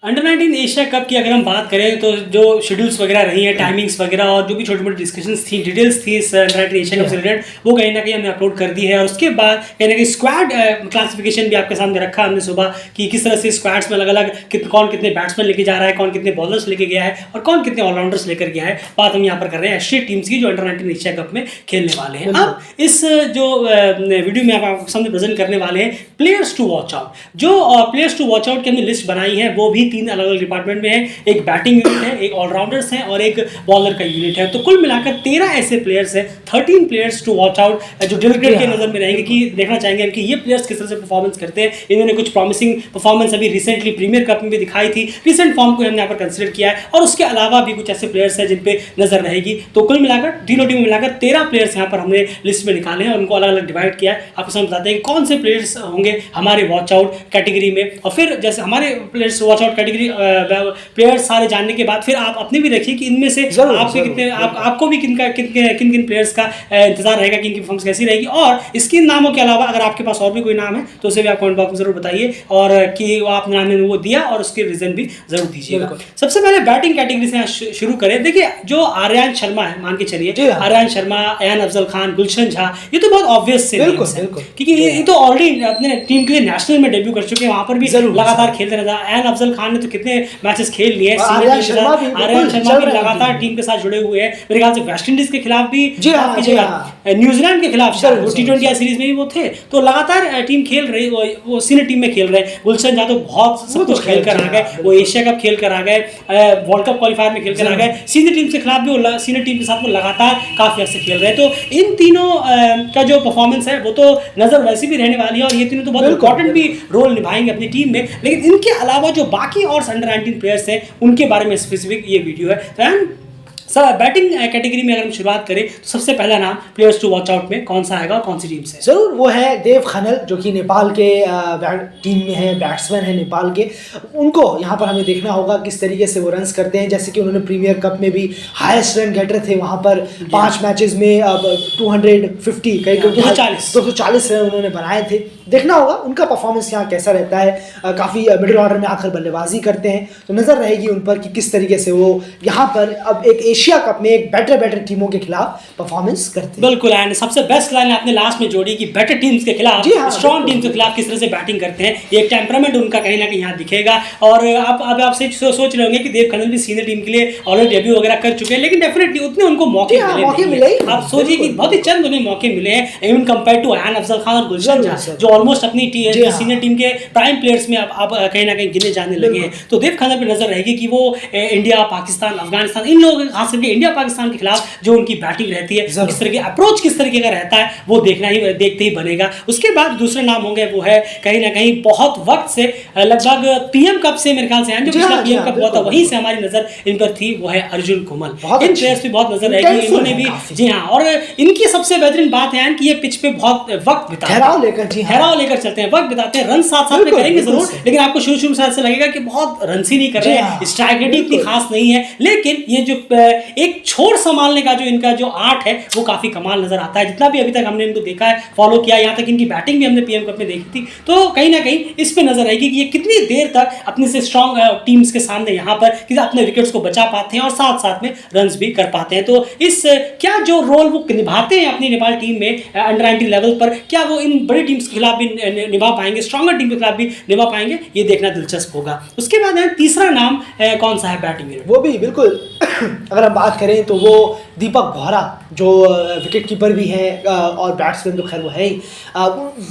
Under 19 Asia cup की अगर हम बात करें तो जो शेड्यूल्स वगैरह रही हैं, टाइमिंग्स वगैरह और जो भी छोटी मोटी डिस्कशंस थी, डिटेल्स थी इस अंडर 19 एशिया कप से रिलेटेड, वो कहीं ना कहीं हमने अपलोड कर दी है। और उसके बाद कहीं ना कहीं स्क्वाड क्लासिफिकेशन भी आपके सामने रखा हमने सुबह कि किस तरह से स्क्वाड्स में अलग अलग कौन कितने बैट्समैन लेके जा रहा है, कौन कितने बॉलर्स लेके गया है और कौन कितने ऑलराउंडर्स लेकर गया है। बात हम यहाँ पर कर रहे हैं एशिया टीम्स की जो अंडर 19 एशिया कप में खेलने वाले हैं। अब इस जो वीडियो में आप आपके सामने प्रेजेंट करने वाले हैं प्लेयर्स टू वॉच आउट। जो प्लेयर्स टू वॉच आउट की हमने लिस्ट बनाई है वो भी 3 अलग अलग डिपार्टमेंट में है। एक बैटिंग यूनिट है, एक ऑलराउंडर्स है और एक बॉलर का यूनिट है। तो कुल मिलाकर 13 ऐसे प्लेयर्स हैं, 13 प्लेयर्स टू वॉच आउट जो डेलीगेट के नजर में रहेंगे कि देखना चाहेंगे कि ये प्लेयर्स किस तरह से परफॉर्मेंस करते हैं। इन्होंने कुछ प्रॉमिसिंग परफॉर्मेंस अभी रिसेंटली प्रीमियर कप में भी दिखाई थी, रिसेंट फॉर्म को हमने यहाँ पर कंसिडर किया है और उसके अलावा भी कुछ ऐसे प्लेयर्स हैं जिन पे नजर रहेगी। तो कुल मिलाकर तीनों टीम मिलाकर 13 प्लेयर्स यहाँ पर हमने लिस्ट में निकाले हैं और उनको अलग अलग डिवाइड किया है। आपको समझ बताते हैं कि कौन से प्लेयर्स होंगे हमारे वॉच आउट कैटेगरी में। और फिर जैसे हमारे players watch out category players सारे जानने के बाद फिर आप अपने भी रखिए कि इनमें से आपके कितने आपको भी किन किन प्लेयर्स का इंतजार रहेगा, किन की परफॉर्मेंस कैसी रहेगी। और इसके नामों के अलावा अगर आपके पास और भी कोई नाम है तो उसे भी आप कमेंट बॉक्स में जरूर बताइए और कि आपने नाम वो दिया और उसके रीजन भी जरूर दीजिएगा। सबसे पहले बैटिंग कैटेगरी से शुरू करें। देखिए जो आर्यन शर्मा है, मान के चलिए आर्यन शर्मा, अयान अफजल खान, गुलशन झा, ये तो बहुत ऑब्वियस से क्योंकि ये तो ऑलरेडी अपने टीम के लिए नेशनल में डेब्यू कर चुके हैं, वहां पर भी लगातार खेलते रहता है। अयान अफजल खान ने तो कितने मैचेस खेल लिए हैं, आर्यन शर्मा भी लगातार टीम के साथ जुड़े हुए हैं। मेरे ख्याल से वेस्ट इंडीज के खिलाफ भी, न्यूजीलैंड के खिलाफ T20 सीरीज में भी वो थे। तो लगातार टीम खेल रही, वो सीनियर टीम में खेल रहे हैं। गुलशन झा तो बहुत सब कुछ खेल कर आ गए, वो एशिया कप खेल कर आ गए, वर्ल्ड कप क्वालिफायर में खेल कर आ गए। सीनियर टीम के खिलाफ भी, सीनियर टीम के साथ वो लगातार काफी अर्से खेल रहे हैं। तो इन तीनों का जो परफॉर्मेंस है वो तो नजर वैसे भी रहने वाली है और ये तीनों तो बहुत इंपॉर्टेंट भी रोल निभाएंगे अपनी टीम में। लेकिन इनके अलावा जो बाकी और अंडर 19 प्लेयर्स हैं उनके बारे में स्पेसिफिक ये वीडियो है। तो सर बैटिंग कैटेगरी में अगर हम शुरुआत करें तो सबसे पहला नाम प्लेयर्स टू वॉच आउट में कौन सा आएगा, कौन सी टीम से? जरूर वो है देव खनल, जो कि नेपाल के टीम में है, बैट्समैन है नेपाल के। उनको यहाँ पर हमें देखना होगा किस तरीके से वो रन्स करते हैं। जैसे कि उन्होंने प्रीमियर कप में भी हाईएस्ट रन गेटर थे, वहाँ पर 5 मैचेस में 250 कई 240 रन उन्होंने बनाए थे। देखना होगा उनका परफॉर्मेंस यहाँ कैसा रहता है। काफ़ी मिडिल ऑर्डर में आकर बल्लेबाजी करते हैं, तो नज़र रहेगी उन पर कि किस तरीके से वो यहाँ पर अब एक एशिया कप में एक बेटर टीमों के खिलाफ परफॉर्मेंस करते हैं। बिल्कुल, एंड सबसे बेस्ट लाइन आपने लास्ट में जोड़ी कि बेटर टीम्स के खिलाफ, स्ट्रॉन्ग टीम्स के खिलाफ किस तरह से बैटिंग करते हैं। ये एक टेम्परामेंट उनका कहीं ना कहीं यहाँ दिखेगा। और आप सोच रहे होंगे कि देव खनल भी सीनियर टीम के लिए ऑलरेडी डेब्यू वगैरह कर चुके हैं, लेकिन डेफिनेटली उतने उनको मौके मिले। आप सोचिए कि बहुत ही चंद उन्हें मौके मिले हैं even compare to Ayaan Afzal Khan और गुलशन झा, जो ऑलमोस्ट अपनी सीनियर टीम के प्राइम प्लेयर्स में अब कहीं ना कहीं गिने जाने लगे हैं। तो देव खनल पर नजर रहेगी कि वो इंडिया, पाकिस्तान, अफगानिस्तान, इन लोगों खास करके इंडिया पाकिस्तान के खिलाफ जो उनकी बैटिंग रहती है, किस तरह की अप्रोच किस तरीके का रहता है, वो देखते ही बनेगा। उसके बाद दूसरे नाम होंगे वो है कहीं ना कहीं बहुत वक्त से, लगभग पीएम कप से मेरे ख्याल से जो पिछला पीएम कप हुआ था वहीं से हमारी नजर इन पर थी, वो है अर्जुन कुमल। इन प्लेयर्स पे बहुत नजर रहेगी, इन्होंने भी जी हाँ। और इनकी सबसे बेहतरीन बात है कि ये पिच पे बहुत वक्त बिताते हैं, ठहराव लेकर चलते हैं, वक्त बिताते हैं। रन साथ में करेंगे जरूर, लेकिन आपको शुरू से ऐसा लगेगा कि बहुत रन ही नहीं कर रहे हैं, स्ट्राइक रेटिंग इतनी खास नहीं है। लेकिन ये जो एक छोड़ संभालने का जो इनका जो आर्ट है वो काफी कमाल नजर आता है। जितना भी अभी तक हमने इनको देखा है, फॉलो किया, यहाँ तक इनकी बैटिंग भी हमने पीएम कप में देखी थी, तो कहीं ना कहीं इस पे नजर आएगी कि ये कितनी देर तक अपने से स्ट्रॉन्ग टीम्स के सामने यहाँ पर कि अपने विकेट्स को बचा पाते हैं और साथ साथ में रन्स भी कर पाते हैं। तो इस क्या जो रोल वो निभाते हैं अपनी नेपाल टीम में अंडर 19 लेवल पर, क्या वो इन बड़ी टीम्स के खिलाफ भी निभा पाएंगे, स्ट्रॉन्गर टीम के खिलाफ भी निभा पाएंगे, ये देखना दिलचस्प होगा। उसके बाद तीसरा नाम कौन सा है बैटिंग में? वो भी बिल्कुल अगर हम बात करें तो वो दीपक बोहरा, जो विकेट कीपर भी हैं और बैट्समैन तो खैर वो है ही,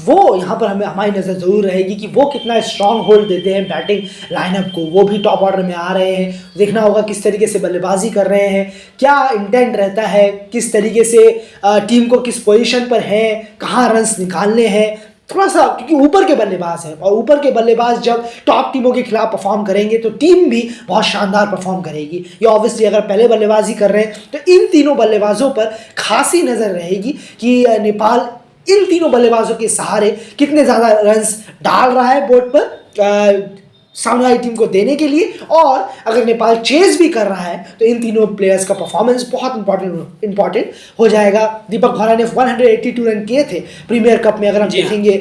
वो यहाँ पर हमारी नज़र ज़रूर रहेगी कि वो कितना स्ट्रॉन्ग होल्ड देते हैं बैटिंग लाइनअप को। वो भी टॉप ऑर्डर में आ रहे हैं, देखना होगा किस तरीके से बल्लेबाजी कर रहे हैं, क्या इंटेंट रहता है, किस तरीके से टीम को किस पोजीशन पर है, कहाँ रन्स निकालने हैं। थोड़ा सा क्योंकि ऊपर के बल्लेबाज हैं और ऊपर के बल्लेबाज जब टॉप टीमों के खिलाफ परफॉर्म करेंगे तो टीम भी बहुत शानदार परफॉर्म करेगी। ये ऑब्वियसली अगर पहले बल्लेबाजी कर रहे हैं तो इन तीनों बल्लेबाजों पर खासी नज़र रहेगी कि नेपाल इन तीनों बल्लेबाजों के सहारे कितने ज़्यादा रन्स डाल रहा है बोर्ड पर। सामने वाली टीम को देने के लिए, और अगर नेपाल चेज भी कर रहा है तो इन तीनों प्लेयर्स का परफॉर्मेंस बहुत इंपॉर्टेंट हो जाएगा। दीपक बोहरा ने 182 रन किए थे प्रीमियर कप में, अगर हम देखेंगे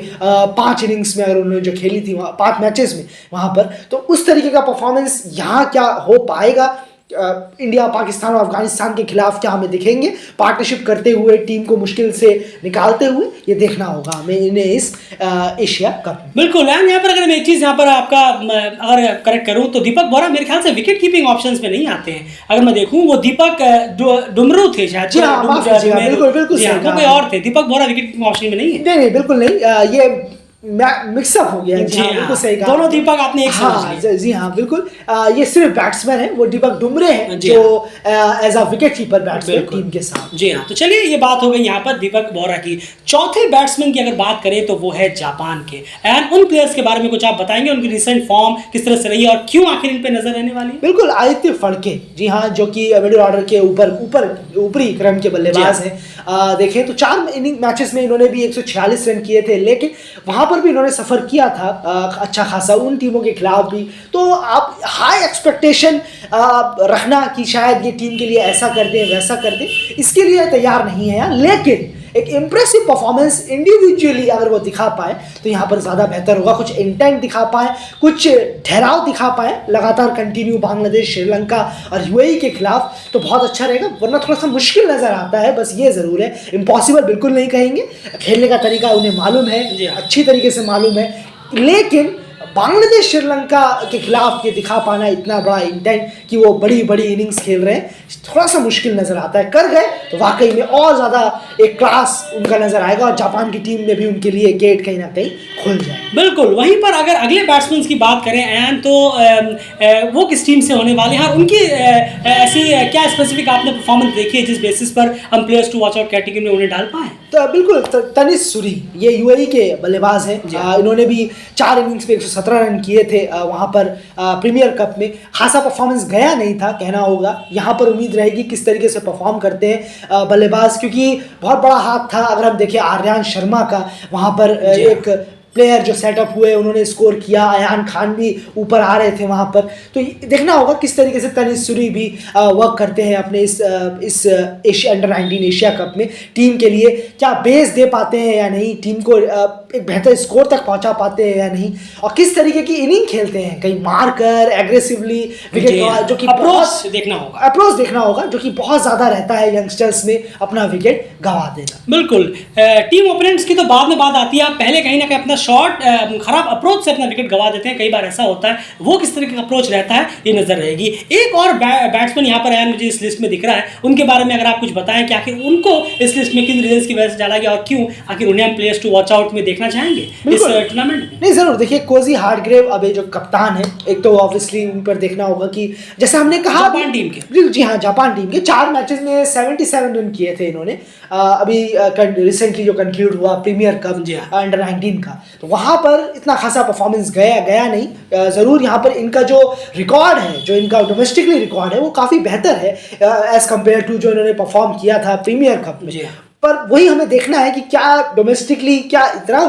5 इनिंग्स में अगर उन्होंने जो खेली थी 5 मैचेस में वहाँ पर, तो उस तरीके का परफॉर्मेंस यहाँ क्या हो पाएगा? इंडिया, पाकिस्तान और अफगानिस्तान के खिलाफ क्या हमें दिखेंगे पार्टनरशिप करते हुए, टीम को मुश्किल से निकालते हुए? ये देखना होगा हमें इन्हें इस एशिया कप में। बिल्कुल। एंड यहाँ पर अगर मैं एक चीज़ यहाँ पर आपका अगर करेक्ट करूँ तो दीपक बोहरा मेरे ख्याल से विकेट कीपिंग ऑप्शंस में नहीं आते हैं। अगर मैं देखूँ वो दीपक डुमरू थे शायद, बिल्कुल कोई और थे। दीपक बोहरा विकेट कीपिंग ऑप्शन में नहीं है। नहीं, बिल्कुल नहीं, ये मिक्सअप हो गया। जी हाँ, बिल्कुल सही कहा। दोनों दीपक आपने एक हाँ, जी हाँ, बिल्कुल। ये सिर्फ बैट्समैन है, वो दीपक डुमरे हैं जो as a wicket keeper batsman team के साथ। जी हाँ, तो चलिए ये बात हो गई यहाँ पर दीपक बोहरा की। चौथे बैट्समैन की अगर बात करें तो वो है जापान के, एंड उन प्लेयर्स के बारे में कुछ आप बताएंगे, उनकी रिसेंट फॉर्म किस तरह से रही है और क्यों आखिर इन पे नजर रहने वाली है? बिल्कुल, आदित्य फड़के, जी हाँ, जो कि मिडिल ऑर्डर के ऊपरी क्रम के बल्लेबाज हैं। देखें तो 4 इनिंग मैचेस में इन्होंने भी 146 रन किए थे, लेकिन वहां पर भी इन्होंने सफर किया था अच्छा खासा उन टीमों के खिलाफ भी। तो आप हाई एक्सपेक्टेशन रखना कि शायद ये टीम के लिए ऐसा कर दें वैसा कर दें, इसके लिए तैयार नहीं है। लेकिन एक इम्प्रेसिव परफॉर्मेंस इंडिविजुअली अगर वो दिखा पाए तो यहाँ पर ज़्यादा बेहतर होगा। कुछ इंटेंट दिखा पाए, कुछ ठहराव दिखा पाए लगातार कंटिन्यू बांग्लादेश, श्रीलंका और यूएई के खिलाफ, तो बहुत अच्छा रहेगा। वरना थोड़ा सा मुश्किल नज़र आता है, बस ये ज़रूर है। इम्पॉसिबल बिल्कुल नहीं कहेंगे, खेलने का तरीका उन्हें मालूम है, अच्छी तरीके से मालूम है। लेकिन बांग्लादेश, श्रीलंका के खिलाफ ये दिखा पाना इतना बड़ा इंटेंट कि वो बड़ी बड़ी इनिंग्स खेल रहे हैं, थोड़ा सा मुश्किल नज़र आता है। कर गए तो वाकई में और ज़्यादा एक क्लास उनका नज़र आएगा और जापान की टीम में भी उनके लिए गेट कहीं ना कहीं खुल जाए। बिल्कुल। वहीं पर अगर अगले बैट्समैन की बात करें एंड तो वो किस टीम से होने वाले हैं और उनकी ऐसी क्या स्पेसिफिक आपने परफॉर्मेंस देखी है जिस बेसिस पर हम players to watch out category में उन्हें डाल पाए? तो बिल्कुल, तनिष सूरी, ये यूएई के बल्लेबाज हैं। इन्होंने भी 4 इनिंग्स में 117 रन किए थे वहाँ पर प्रीमियर कप में। खासा परफॉर्मेंस गया नहीं था कहना होगा। यहाँ पर उम्मीद रहेगी किस तरीके से परफॉर्म करते हैं बल्लेबाज, क्योंकि बहुत बड़ा हाथ था। अगर हम देखें आर्यन शर्मा का, वहाँ पर एक प्लेयर जो सेटअप हुए उन्होंने स्कोर किया, अयान खान भी ऊपर आ रहे थे वहाँ पर। तो देखना होगा किस तरीके से तनिष सूरी भी वर्क करते हैं अपने इस एशिया अंडर-19 एशिया कप में। टीम के लिए क्या बेस दे पाते हैं या नहीं, टीम को एक बेहतर स्कोर तक पहुँचा पाते हैं या नहीं, और किस तरीके की इनिंग खेलते हैं, कहीं मार कर एग्रेसिवली विकेट, जो कि अप्रोच देखना होगा जो कि बहुत ज़्यादा रहता है यंगस्टर्स में, अपना विकेट गंवा देना। बिल्कुल। टीम ओपोनेंट्स की तो बाद में बात आती है, आप पहले कहीं ना कहीं अपना शॉट खराब अप्रोच से अपना विकेट गंवा देते हैं, कई बार ऐसा होता है। वो किस तरीके का अप्रोच रहता है ये नजर रहेगी। एक और बैट्समैन यहाँ पर मुझे इस लिस्ट में दिख रहा है, उनके बारे में अगर आप कुछ बताएं कि आखिर उनको इस लिस्ट में किन रीजंस की वजह से डाला गया और क्यों आखिर उन्हें हम प्लेयर्स टू वॉच आउट में देखना चाहेंगे इस टूर्नामेंट में? नहीं, जरूर। देखिए, कोजी हार्डग्रेव अब जो कप्तान है, एक तो ऑब्वियसली उन पर देखना होगा कि जैसे हमने कहा जापान टीम के, जी हाँ, जापान टीम के 4 मैचेस में 77 रन किए थे इन्होंने। अभी रिसेंटली जो कंक्लूड हुआ प्रीमियर कप अंडर-19 का, तो वहाँ पर इतना खासा परफॉर्मेंस गया नहीं। ज़रूर यहाँ पर इनका जो रिकॉर्ड है, जो इनका डोमेस्टिकली रिकॉर्ड है, वो काफ़ी बेहतर है एज़ कम्पेयर टू जो इन्होंने परफॉर्म किया था प्रीमियर कप में। पर वही हमें देखना है कि क्या डोमेस्टिकली क्या इतना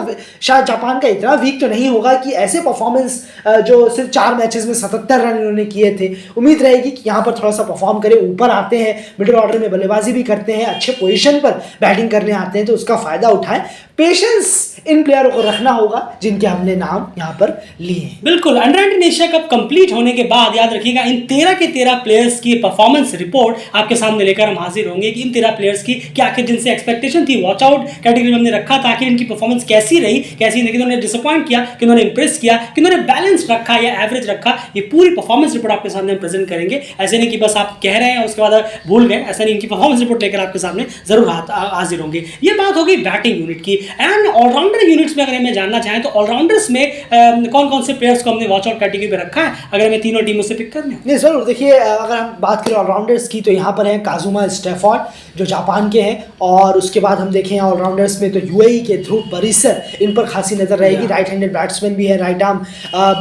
शायद जापान का इतना वीक तो नहीं होगा कि ऐसे परफॉर्मेंस जो सिर्फ 4 मैचेस में 77 रन इन्होंने किए थे। उम्मीद रहेगी कि यहाँ पर थोड़ा सा परफॉर्म करें, ऊपर आते हैं, मिडिल ऑर्डर में बल्लेबाजी भी करते हैं, अच्छे पोजीशन पर बैटिंग करने आते हैं, तो उसका फ़ायदा उठाएं। पेशेंस इन प्लेयरों को रखना होगा जिनके हमने नाम यहाँ पर लिए। बिल्कुल। अंडर-19 एशिया कप कंप्लीट होने के बाद याद रखिएगा इन 13 के 13 प्लेयर्स की परफॉर्मेंस रिपोर्ट आपके सामने लेकर हम हाजिर होंगे कि इन 13 प्लेयर्स की क्या आखिर जिनसे एक्सपेक्टेशन थी वॉच आउट कैटेगरी में हमने रखा था, आखिर इनकी परफॉर्मेंस कैसी रही, कैसी नहीं, किन्होंने डिसअपॉइंट किया, किन्होंने इंप्रेस किया, किन्होंने बैलेंस रखा या एवरेज रखा। ये पूरी परफॉर्मेंस रिपोर्ट आपके सामने हम प्रेजेंट करेंगे। ऐसे नहीं कि बस आप कह रहे हैं और उसके बाद भूल गए, ऐसा नहीं। इनकी परफॉर्मेंस रिपोर्ट लेकर आपके सामने जरूर हाजिर होंगे। ये बात होगी बैटिंग यूनिट की। एंड ऑलराउंडर यूनिट्स में अगर हमें जानना चाहें तो ऑलराउंडर्स में कौन कौन से प्लेयर्स को हमने वॉच आउट कैटेगरी में रखा है, अगर हमें तीनों टीमों से पिक करने? नहीं, जरूर। देखिए, अगर हम बात करें ऑलराउंडर्स की तो यहाँ पर हैं काजुमा स्टैफोर्ड जो जापान के हैं, और उसके बाद हम देखें ऑलराउंडर्स में तो यूएई के ध्रुव परिसर, इन पर खासी नजर रहेगी। राइट हैंडेड बैट्समैन भी है, राइट आर्म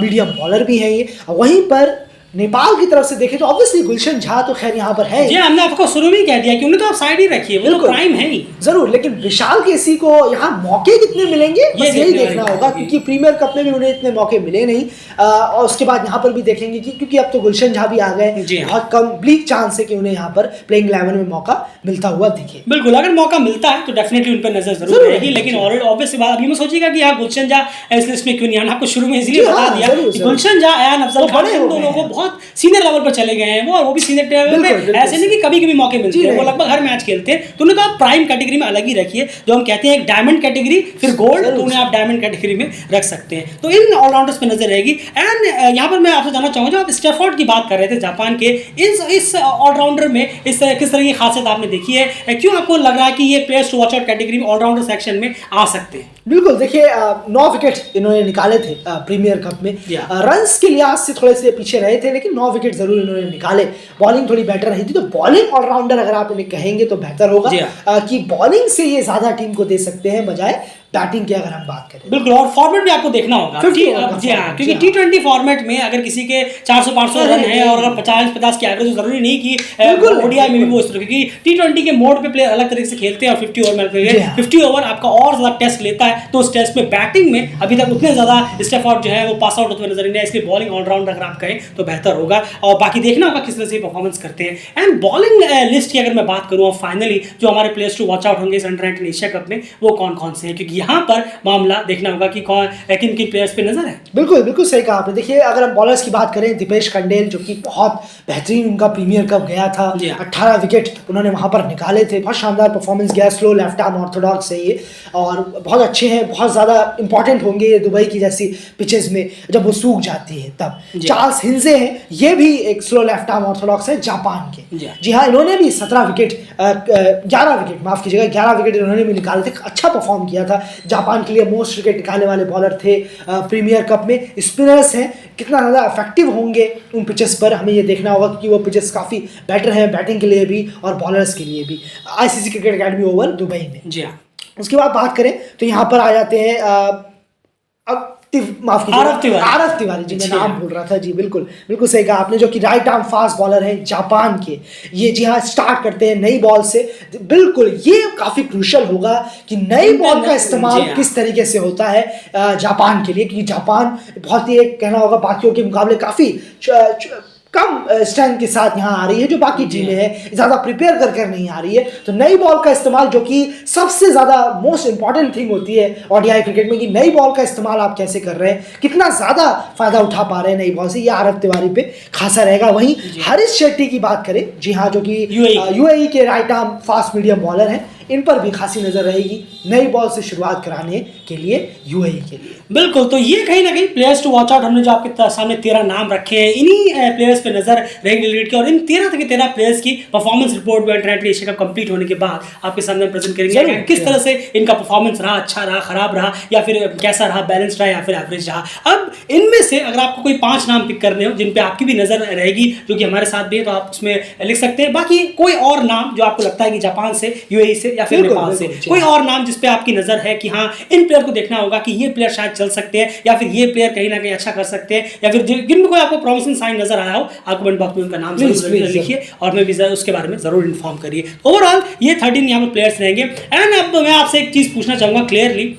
मीडियम बॉलर भी है ये। वहीं पर नेपाल की तरफ से देखें तो ऑब्वियसली गुलशन झा तो खैर यहाँ पर है। जी हमने आपको शुरू में कह दिया कि उन्हें तो आप साइड ही रखिए, वो तो प्राइम है ही जरूर, लेकिन विशाल केसी को यहाँ मौके कितने मिलेंगे बस यही देखना होगा, क्योंकि प्रीमियर कप में भी उन्हें इतने मौके मिले नहीं। और उसके बाद यहाँ पर भी देखेंगे कि क्योंकि अब तो गुलशन झा भी आ गए, बहुत कम ब्लीक चांस है कि उन्हें यहाँ पर प्लेइंग 11 में मौका मिलता हुआ दिखे। बिल्कुल, अगर मौका मिलता है तो डेफिनेटली उन पर नजर जरूर रहेगी, लेकिन ऑब्वियस बात अभी मैं सोचिएगा कि यहाँ गुलशन झा इस लिस्ट में क्यों नहीं, आपको शुरू में इसलिए बता दिया कि गुलशन झा अयान अफजल खान इन दोनों को बहुत सीनियर लेवल पर चले गए हैं, वो भी सीनियर लेवल पे, ऐसे नहीं कि कभी कभी मौके मिलते हैं, वो लगभग हर मैच खेलते हैं। तो उन्हें तो आप प्राइम कैटेगरी में अलग ही रखिए, जो हम कहते हैं एक डायमंड कैटेगरी फिर गोल्ड, तो उन्हें आप डायमंड कैटेगरी में रख सकते हैं। तो इन ऑलराउंडर्स पे नजर रहेगी। एंड यहाँ पर मैं आपसे जानना चाहूंगा, जो आप स्टैफोर्ड की बात कर रहे थे जापान के, इस ऑलराउंडर में इस किस तरह की खासियत आपने देखी है, क्यों आपको लग रहा है कि ये players to watch out category में ऑलराउंडर सेक्शन में आ सकते हैं? बिल्कुल, देखिए 9 विकेट इन्होंने निकाले थे प्रीमियर कप में, रन्स के लिहाज से थोड़े से पीछे रहे थे, लेकिन 9 विकेट जरूर इन्होंने निकाले। बॉलिंग थोड़ी बेटर रही थी, तो बॉलिंग ऑलराउंडर अगर आप इन्हें कहेंगे तो बेहतर होगा कि बॉलिंग से ये ज्यादा टीम को दे सकते हैं बजाय बैटिंग की अगर हम बात करें। बिल्कुल, और फॉर्मेट भी आपको देखना होगा जी हाँ, क्योंकि T20 फॉर्मेट में अगर किसी के 400-500 रन है और अगर 50-50 की एवरेज, जरूरी नहीं कि ओडीआई में भी वो इस तरह, क्योंकि T20 के मोड पे प्लेयर अलग तरीके से खेलते हैं और 50 ओवर में 50 ओवर आपका और ज्यादा टेस्ट लेता है, तो उस टेस्ट में बैटिंग में अभी तक उतने ज्यादा स्टैफोर्ड जो है वो पास आउट होते हुए नजर नहीं आए, इसलिए बॉलिंग ऑलराउंडर अगर आप कहें तो बेहतर होगा, और बाकी देखना होगा किस तरह से परफॉर्मेंस करते हैं। एंड बॉलिंग लिस्ट की अगर मैं बात करूँ फाइनली जो हमारे प्लेयर्स टू वॉच आउट होंगे इस अंडर-19 एशिया कप में, वो कौन कौन से हैं, क्योंकि यहाँ पर मामला देखना होगा कि कौन किन किन प्लेयर्स पे नजर है। बिल्कुल बिल्कुल सही कहा आपने। देखिए अगर हम बॉलर्स की बात करें, दीपेश कंडेल जो कि बहुत बेहतरीन उनका प्रीमियर कप गया था, 18 विकेट उन्होंने वहां पर निकाले थे, बहुत शानदार परफॉर्मेंस गया, स्लो लेफ्ट आर्म ऑर्थोडॉक्स है ये और बहुत अच्छे हैं, बहुत ज़्यादा इंपॉर्टेंट होंगे ये दुबई की जैसी पिचेस में जब वो सूख जाती है तब। चार्ल्स हिंजे हैं, ये भी एक स्लो लेफ्ट आर्म ऑर्थोडॉक्स है जापान के। जी हाँ, इन्होंने भी 17 विकेट 11 विकेट माफ कीजिएगा 11 विकेट इन्होंने भी निकाले थे, अच्छा परफॉर्म किया था जापान के लिए, मोस्ट विकेट निकालने वाले बॉलर थे प्रीमियर कप में। स्पिनर्स हैं, कितना ज़्यादा इफेक्टिव होंगे उन पिचेस पर हमें ये देखना होगा, क्योंकि वो पिचेस काफ़ी बेटर हैं बैटिंग के लिए भी और बॉलर्स के लिए भी। ICC cricket academy Oval Dubai में। जी हाँ, उसके बाद बात करें तो यहाँ पर आ जाते हैं माफ कीजिए आरव तिवारी जी, मैं नाम भूल रहा था जी, बिल्कुल बिल्कुल सही कहा आपने, जो कि राइट आर्म फास्ट बॉलर है जापान के। ये जी हाँ स्टार्ट करते हैं नई बॉल से, बिल्कुल ये काफी क्रूशियल होगा कि नई बॉल का इस्तेमाल किस तरीके से होता है जापान के लिए, क्योंकि जापान बहुत ही एक कहना होगा बाकियों के मुकाबले काफी कम स्ट्रेंथ के साथ यहाँ आ रही है, जो बाकी टीमें हैं ज़्यादा प्रिपेयर कर नहीं आ रही है। तो नई बॉल का इस्तेमाल, जो कि सबसे ज़्यादा मोस्ट इंपॉर्टेंट थिंग होती है ओडीआई क्रिकेट में, कि नई बॉल का इस्तेमाल आप कैसे कर रहे हैं, कितना ज़्यादा फायदा उठा पा रहे हैं नई बॉल से, ये आरव तिवारी पे खासा रहेगा। वहीं हरीश शेट्टी की बात करें, जी हाँ, जो कि यूएई के right arm fast medium bowler हैं, इन पर भी खासी नजर रहेगी नई बॉल से शुरुआत कराने के लिए यूएई के लिए। बिल्कुल, तो ये कहीं ना कहीं प्लेयर्स टू वॉच आउट हमने जो आपके सामने 13 नाम रखे हैं, इन्हीं प्लेयर्स पे नजर रहेगी लीड की, और इन 13 के 13 प्लेयर्स की परफॉर्मेंस रिपोर्ट भी इंटरनेशनल एशिया कप कंप्लीट होने के बाद आपके सामने प्रेजेंट करेंगे, किस तरह से इनका परफॉर्मेंस रहा, अच्छा रहा, खराब रहा, या फिर कैसा रहा, बैलेंस रहा या फिर एवरेज रहा। अब इनमें से अगर आपको कोई 5 नाम पिक करने हो जिन पे आपकी भी नजर रहेगी, जो कि हमारे साथ भी है, तो आप उसमें लिख सकते हैं। बाकी कोई और नाम जो आपको लगता है कि जापान से, यूएई से या फिर नेपाल से कोई और नाम जिस पे आपकी नजर है कि हाँ इन प्लेयर को देखना होगा कि ये प्लेयर शायद चल सकते हैं, या फिर ये प्लेयर कहीं ना कहीं अच्छा कर सकते हैं, या फिर जिनमें कोई आपको प्रॉमिसिंग साइन नजर आया हो, आप कमेंट बॉक्स में उनका नाम जरूर लिखिए और मैं भी उसके बारे में जरूर इन्फॉर्म करिए। ओवरऑल ये 13 यहाँ पर प्लेयर्स रहेंगे। एंड अब मैं आपसे एक चीज पूछना चाहूंगा क्लियरली,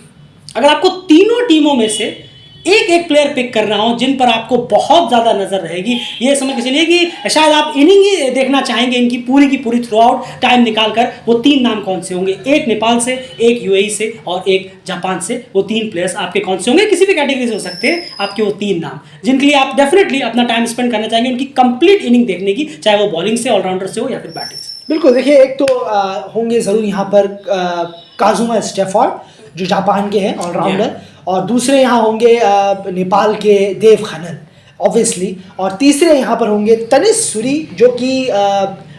अगर आपको तीनों टीमों में से एक प्लेयर पिक करना हो जिन पर आपको बहुत ज्यादा नजर रहेगी, ये समझ के चलिए कि शायद आप इनिंग ही देखना चाहेंगे इनकी पूरी की पूरी थ्रू आउट टाइम निकालकर, वो 3 नाम कौन से होंगे? एक नेपाल से, एक यूएई से और एक जापान से। वो 3 प्लेयर्स आपके कौन से होंगे? किसी भी कैटेगरी से हो सकते हैं आपके वो 3 नाम, जिनके लिए आप डेफिनेटली अपना टाइम स्पेंड करना चाहेंगे उनकी कंप्लीट इनिंग देखने की, चाहे वो बॉलिंग से, ऑलराउंडर से हो या फिर बैटिंग से। बिल्कुल, देखिए एक तो होंगे जरूर यहाँ पर काजुमा स्टैफोर्ड जो जापान के हैं ऑलराउंडर, और दूसरे यहाँ होंगे नेपाल के देव खनल ऑब्वियसली, और तीसरे यहाँ पर होंगे तनिष सूरी जो कि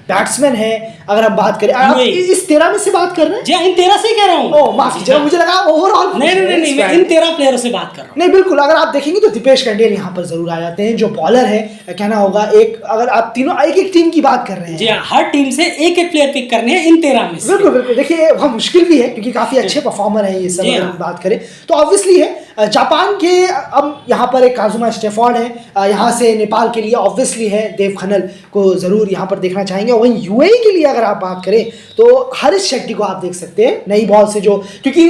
बैट्समैन है। अगर हम बात करें, आप इस 13 में से बात कर रहे हैं? जी इन 13 से ही कह रहा हूँ। ओह माफ कीजिए, मुझे लगा ओवरऑल। नहीं, मैं इन 13 प्लेयरों से बात कर रहा हूँ। नहीं बिल्कुल, अगर आप देखेंगे तो दीपेश कंडेल यहाँ पर जरूर आ जाते हैं, जो बॉलर है, कहना होगा एक, अगर आप तीनों एक टीम की बात कर रहे हैं, जी हर टीम से एक प्लेयर पिक करने हैं इन 13 में से। बिल्कुल बिल्कुल, देखिए वह मुश्किल भी है क्योंकि काफी अच्छे परफॉर्मर है ये सब, अगर हम बात करें तो ऑब्वियसली है जापान के अब यहाँ पर एक काजुमा स्टेफॉर्ड है, यहाँ से नेपाल के लिए ऑब्वियसली है, देव खन्ना को ज़रूर यहाँ पर देखना चाहेंगे। और वहीं यूएई के लिए अगर आप बात करें तो हरीश शेट्टी को आप देख सकते हैं नई बॉल से, जो क्योंकि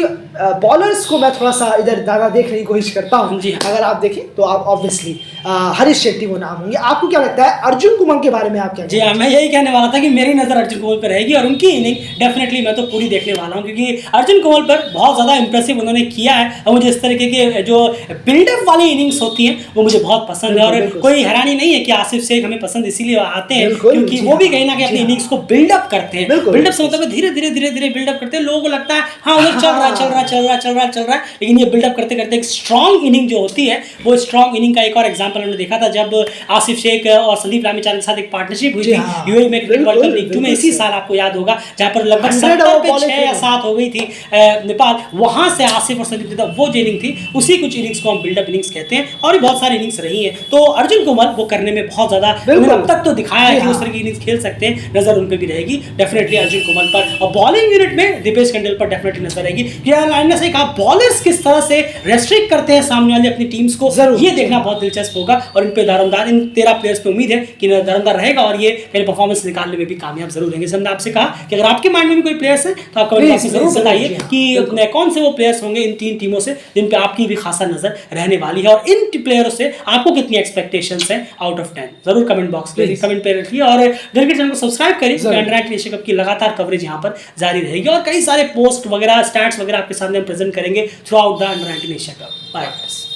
बॉलर्स को मैं थोड़ा सा इधर ज़्यादा देखने की कोशिश करता हूँ। जी अगर आप देखें तो आप ऑब्वियसली हरीश शेट्टी वो नाम होंगे। आपको क्या लगता है अर्जुन कुमार के बारे में आप क्या? जी हाँ, मैं यही कहने वाला था कि मेरी नज़र अर्जुन कुमार पर रहेगी और उनकी इनिंग डेफिनेटली मैं तो पूरी देखने वाला हूँ, क्योंकि अर्जुन कुमार पर बहुत ज़्यादा इंप्रेसिव उन्होंने किया है और मुझे इस तरीके के जो बिल्डअप वाली इनिंग्स होती हैं वो मुझे बहुत पसंद है। और कोई हैरानी नहीं है कि आसिफ शेख हमें पसंद इसीलिए आते हैं क्योंकि वो भी कहीं ना कहीं अपनी इनिंग्स को बिल्डअप करते हैं। बिल्डअप से मतलब धीरे धीरे धीरे धीरे बिल्डअप करते हैं, लोगों को लगता है हाँ उधर चल रहा है, लेकिन ये बिल्डअप करते करते एक स्ट्रॉन्ग इनिंग जो होती है, वो स्ट्रॉन्ग इनिंग का एक और एग्जांपल हमने देखा था जब आसिफ शेख और संदीप रामीचांद के साथ एक पार्टनरशिप हुई थी यूएई में क्रिकेट वर्ल्ड कप लीग 2 में इसी साल, आपको याद होगा, जहां पर लगभग 70 पे 6 या 7 हो गई थी नेपाल। वहां से आसिफ और संदीप ने वो जो इनिंग थी उसी कुछ इनिंग्स को हम बिल्डअप इनिंग्स कहते हैं और भी बहुत सारी इनिंग्स रही है। तो अर्जुन कुमार वो करने में बहुत ज्यादा उन्होंने अब तक तो दिखाया है कि उस तरह की इनिंग्स खेल सकते हैं, नजर उन पे भी रहेगी डेफिनेटली अर्जुन कुमार पर। और बॉलिंग यूनिट में दीपेश कंडेल पर डेफिनेटली नजर रहेगी। लाइन से कहा बॉलर्स किस तरह से रेस्ट्रिक्ट करते हैं सामने वाले अपनी टीम्स को, ये देखना बहुत दिलचस्प होगा और इन पे दारोमदार, इन 13 प्लेयर्स पे उम्मीद है कि दारोमदार रहेगा और ये पहले परफॉर्मेंस निकालने में भी कामयाब जरूर रहेंगे। हमने आपसे कहा कि अगर आपके माइंड में भी कोई प्लेयर्स है तो आप कमेंट बॉक्स में जरूर बताइए कि कौन से वो प्लेयर्स होंगे इन 3 टीमों से जिन पे आपकी भी खासा नजर रहने वाली है और इन प्लेयरों से आपको कितनी एक्सपेक्टेशंस है आउट ऑफ 10 जरूर कमेंट बॉक्स में कमेंट पे रखिए और क्रिकेट चैनल को सब्सक्राइब करिए। अंडर-19 एशिया कप की लगातार कवरेज यहाँ पर जारी रहेगी और कई सारे पोस्ट वगैरह स्टैट्स वगैरह आपके सामने हम प्रेजेंट करेंगे throughout the under nineteen Asia cup. Bye.